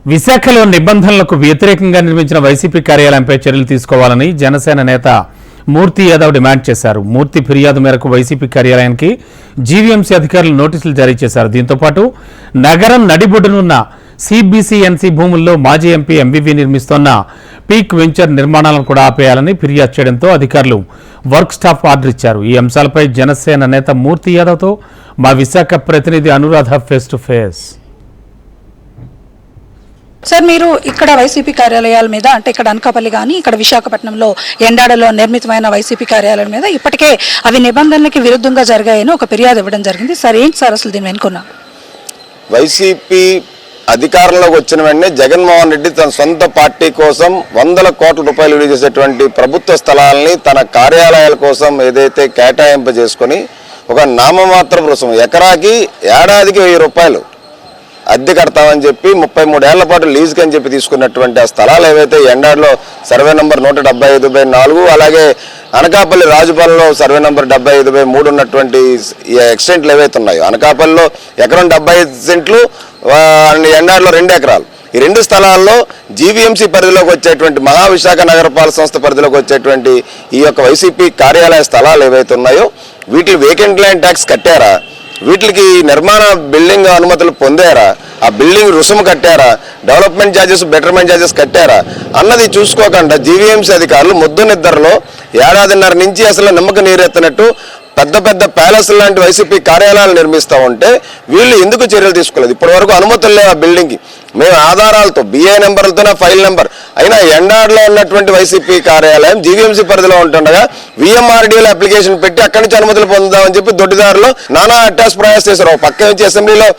విశాఖలో నిబంధనలకు వ్యతిరేకంగా నిర్మించిన వైసీపీ కార్యాలయంపై చర్యలు తీసుకోవాలని జనసేన నేత మూర్తి యాదవ్ డిమాండ్ చేశారు. మూర్తి ఫిర్యాదు మేరకు వైసీపీ కార్యాలయానికి జీవీఎంసీ అధికారులు నోటీసులు జారీ చేశారు. దీంతో పాటు నగరం నడిబొడ్డునున్న సిబిసిఎన్సి భూముల్లో మాజీ ఎంపీ ఎంవివి నిర్మిస్తోన్న పీక్ వెంచర్ నిర్మాణాలను కూడా ఆపేయాలని ఫిర్యాదు చేయడంతో అధికారులు వర్క్ స్టాప్ ఆర్డర్ ఇచ్చారు. ఈ అంశాలపై జనసేన నేత మూర్తి యాదవ్తో మా విశాఖ ప్రతినిధి Anuradha face to face. Sir, మీరు ఇక్కడ వైసీపీ కార్యాలయాల మీద అంటే ఇక్కడ అనకాపల్లి కానీ ఇక్కడ విశాఖపట్నంలో ఎండాడలో నిర్మితమైన వైసీపీ కార్యాలయాల మీద ఇప్పటికే అవి నిబంధనలకి విరుద్ధంగా జరిగాయని ఒక ఫిర్యాదు ఇవ్వడం జరిగింది. సార్, ఏంటి సార్ అసలు దీన్ని వెనుకున్నా? వైసీపీ అధికారంలోకి వచ్చిన వెంటనే జగన్మోహన్ రెడ్డి తన సొంత పార్టీ కోసం వందల కోట్ల రూపాయలు విలువ చేసేటువంటి ప్రభుత్వ స్థలాలని తన కార్యాలయాల కోసం ఏదైతే కేటాయింపు చేసుకొని ఒక నామమాత్రం కోసం ఎకరాకి ఏడాదికి 1000 రూపాయలు అద్దె కడతామని చెప్పి 33 ఏళ్ల పాటు లీజుకి అని చెప్పి తీసుకున్నటువంటి ఆ స్థలాలు ఏవైతే ఎండాడ్లో సర్వే నంబర్ 175/4 అలాగే అనకాపల్లి రాజుపాలెంలో సర్వే నంబర్ 75/3 ఉన్నటువంటి ఎక్స్టెంట్లు ఏవైతే ఉన్నాయో అనకాపల్లిలో ఎకరం 75 సెంట్లు ఎండాడ్లో 2 ఎకరాలు ఈ 2 స్థలాల్లో జీవీఎంసీ పరిధిలోకి వచ్చేటువంటి మహావిశాఖ నగరపాలక సంస్థ పరిధిలోకి వచ్చేటువంటి ఈ యొక్క వైసీపీ కార్యాలయ స్థలాలు ఏవైతే ఉన్నాయో వీటికి వేకెంట్ ల్యాండ్ ట్యాక్స్ కట్టారా, వీటికి నిర్మాణ బిల్డింగ్ అనుమతులు పొందారా, ఆ బిల్డింగ్ రుసుము కట్టారా, డెవలప్మెంట్ ఛార్జెస్ బెటర్మెంట్ ఛార్జెస్ కట్టారా అన్నది చూసుకోకుండా జీవీఎంసీ అధికారులు ముద్దు నిద్రలో ఏడాదిన్నర నుంచి అసలు నిమ్మక నీరెత్తినట్టు పెద్ద పెద్ద ప్యాలెస్ లాంటి వైసీపీ కార్యాలయాలు నిర్మిస్తూ ఉంటే వీళ్ళు ఎందుకు చర్యలు తీసుకోలేదు? ఇప్పటి వరకు అనుమతులు లేవు ఆ బిల్డింగ్కి. మేము ఆధారాలతో బిఐ నెంబర్లతోనే ఫైల్ నెంబర్ అయినా ఎండాడ్లో ఉన్నటువంటి వైసీపీ కార్యాలయం జీవీఎంసీ పరిధిలో ఉంటుండగా విఎంఆర్డీలో అప్లికేషన్ పెట్టి అక్కడి నుంచి అనుమతులు పొందుదామని చెప్పి దొడ్డిదారులు నానా అట్టాస్ ప్రయాస చేశారు. పక్క నుంచి అసెంబ్లీలో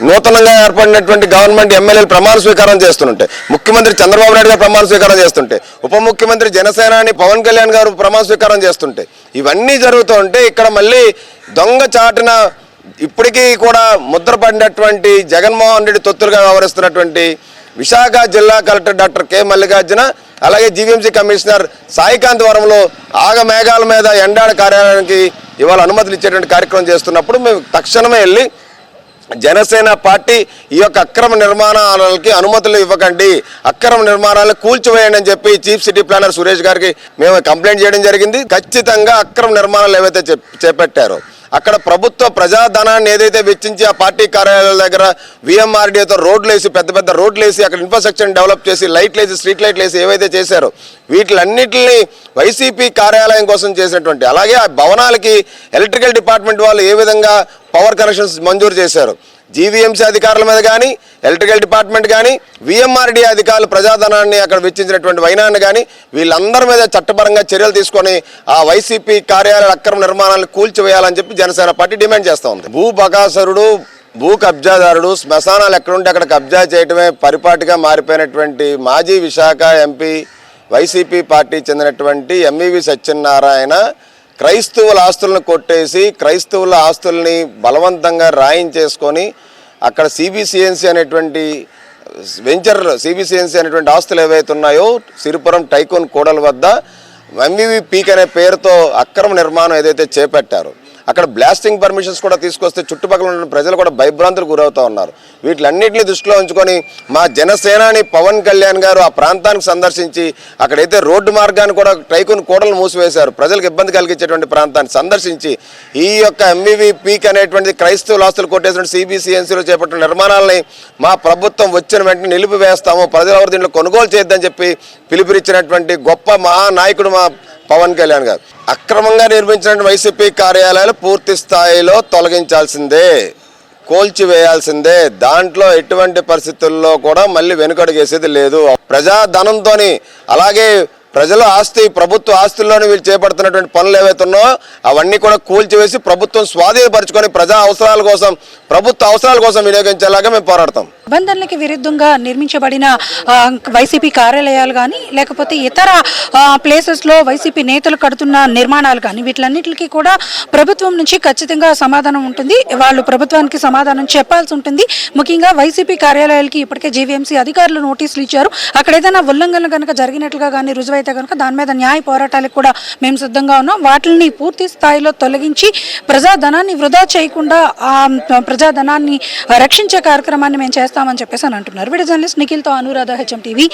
నూతనంగా ఏర్పడినటువంటి గవర్నమెంట్ ఎమ్మెల్యేలు ప్రమాణ స్వీకారం చేస్తుంటే, ముఖ్యమంత్రి చంద్రబాబు నాయుడు గారు ప్రమాణ స్వీకారం చేస్తుంటే, ఉప ముఖ్యమంత్రి జనసేనాని పవన్ కళ్యాణ్ గారు ప్రమాణ స్వీకారం చేస్తుంటే ఇవన్నీ జరుగుతూ ఉంటే ఇక్కడ మళ్ళీ దొంగ చాటున ఇప్పటికీ కూడా ముద్రపడినటువంటి జగన్మోహన్ రెడ్డి తొత్తులుగా వ్యవహరిస్తున్నటువంటి విశాఖ జిల్లా కలెక్టర్ డాక్టర్ కె మల్లికార్జున అలాగే జీవీఎంసీ కమిషనర్ సాయికాంత్ వరంలో ఆగమేఘాల మీద ఎండాడ కార్యాలయానికి ఇవాళ అనుమతులు ఇచ్చేటువంటి కార్యక్రమం చేస్తున్నప్పుడు మేము తక్షణమే వెళ్ళి జనసేన పార్టీ ఈ యొక్క అక్రమ నిర్మాణాలకి అనుమతులు ఇవ్వకండి, అక్రమ నిర్మాణాలను కూల్చివేయండి అని చెప్పి చీఫ్ సిటీ ప్లానర్ సురేష్ గారికి మేము కంప్లైంట్ చేయడం జరిగింది. ఖచ్చితంగా అక్రమ నిర్మాణాలు ఏవైతే చేపట్టారో అక్కడ ప్రభుత్వ ప్రజాధనాన్ని ఏదైతే వెచ్చించి ఆ పార్టీ కార్యాలయాల దగ్గర విఎంఆర్డీతో రోడ్లు వేసి పెద్ద పెద్ద రోడ్లు వేసి అక్కడ ఇన్ఫ్రాస్ట్రక్చర్ డెవలప్ చేసి లైట్లు వేసి స్ట్రీట్ లైట్లు వేసి ఏవైతే చేశారో వీటిలన్నింటినీ వైసీపీ కార్యాలయం కోసం చేసినటువంటి అలాగే ఆ భవనాలకి ఎలక్ట్రికల్ డిపార్ట్మెంట్ వాళ్ళు ఏ విధంగా పవర్ కనెక్షన్స్ మంజూరు చేశారు జీవీఎంసీ అధికారుల మీద కానీ ఎలక్ట్రికల్ డిపార్ట్మెంట్ కానీ విఎంఆర్డీ అధికారులు ప్రజాధనాన్ని అక్కడ వెచ్చించినటువంటి వైనాన్ని కానీ వీళ్ళందరి మీద చట్టపరంగా చర్యలు తీసుకొని ఆ వైసీపీ కార్యాలయ అక్రమ నిర్మాణాలను కూల్చివేయాలని చెప్పి జనసేన పార్టీ డిమాండ్ చేస్తూ ఉంది. భూ బకాసురుడు భూ కబ్జాదారుడు శ్మశానాలు ఎక్కడుంటే అక్కడ కబ్జా చేయటమే పరిపాటిగా మారిపోయినటువంటి మాజీ విశాఖ ఎంపీ వైసీపీ పార్టీ చెందినటువంటి ఎంవివి సత్యనారాయణ క్రైస్తవుల ఆస్తులను కొట్టేసి క్రైస్తవుల ఆస్తుల్ని బలవంతంగా రాయించేసుకొని అక్కడ సిబిసిఎన్సి అనేటువంటి వెంచర్ సిబిసిఎన్సి అనేటువంటి ఆస్తులు ఏవైతే ఉన్నాయో సిరిపురం టైకోన్ కూడల వద్ద ఎంవివి పీక్ అనే పేరుతో అక్రమ నిర్మాణం ఏదైతే చేపట్టారో అక్కడ బ్లాస్టింగ్ పర్మిషన్స్ కూడా తీసుకొస్తే చుట్టుపక్కల ఉన్న ప్రజలు కూడా భయభ్రాంతులు గురవుతూ ఉన్నారు. వీటిలన్నింటినీ దృష్టిలో ఉంచుకొని మా జనసేనాని పవన్ కళ్యాణ్ గారు ఆ ప్రాంతానికి సందర్శించి అక్కడైతే రోడ్డు మార్గాన్ని కూడా టైకోన్ కూడలు మూసివేశారు, ప్రజలకు ఇబ్బంది కలిగించేటువంటి ప్రాంతాన్ని సందర్శించి ఈ యొక్క ఎంవివి పీక్ అనేటువంటి క్రైస్తవుల ఆస్తులు కొట్టేసినటువంటి సిబిసిఎన్సీలో చేపట్టిన నిర్మాణాలని మా ప్రభుత్వం వచ్చిన వెంటనే నిలిపివేస్తాము, ప్రజలెవరు దీంట్లో కొనుగోలు చేయొద్దని చెప్పి పిలుపునిచ్చినటువంటి గొప్ప మహానాయకుడు మా పవన్ కళ్యాణ్ గారు. అక్రమంగా నిర్మించిన వైసీపీ కార్యాలయాలు పూర్తి స్థాయిలో తొలగించాల్సిందే, కోల్చివేయాల్సిందే. దాంట్లో ఎటువంటి పరిస్థితుల్లో కూడా మళ్ళీ వెనుకడుగేసేది లేదు. ప్రజాధనంతో అలాగే ప్రజల ఆస్తి ప్రభుత్వ ఆస్తుల్లోనే వీళ్ళు చేపడుతున్నటువంటి పనులు ఏవైతే ఉన్నాయో అవన్నీ కూడా కూల్చివేసి ప్రభుత్వం స్వాధీనపరుచుకొని ప్రజా అవసరాల కోసం ప్రభుత్వ అవసరాల కోసం వినియోగించేలాగా మేము పోరాడతాం. నిబంధనలకి విరుద్ధంగా నిర్మించబడిన వైసీపీ కార్యాలయాలు కానీ లేకపోతే ఇతర ప్లేసెస్లో వైసీపీ నేతలు కడుతున్న నిర్మాణాలు కానీ వీటిలన్నిటికీ కూడా ప్రభుత్వం నుంచి ఖచ్చితంగా సమాధానం ఉంటుంది. వాళ్ళు ప్రభుత్వానికి సమాధానం చెప్పాల్సి ఉంటుంది. ముఖ్యంగా వైసీపీ కార్యాలయాలకి ఇప్పటికే జీవీఎంసీ అధికారులు నోటీసులు ఇచ్చారు. అక్కడ ఏదైనా ఉల్లంఘనలు కనుక జరిగినట్లుగా కానీ రుజువైతే కనుక దాని మీద న్యాయ పోరాటాలకు కూడా మేము సిద్ధంగా ఉన్నాం. వాటిని పూర్తి స్థాయిలో తొలగించి ప్రజాధనాన్ని వృధా చేయకుండా ప్రజాధనాన్ని రక్షించే కార్యక్రమాన్ని మేము చేస్తాం. చేస్తామని చెప్పేసి అని అంటున్నారు. వీడియో జర్నలిస్ట్ నిఖిల్తో అనురాధ, HM టీవీ.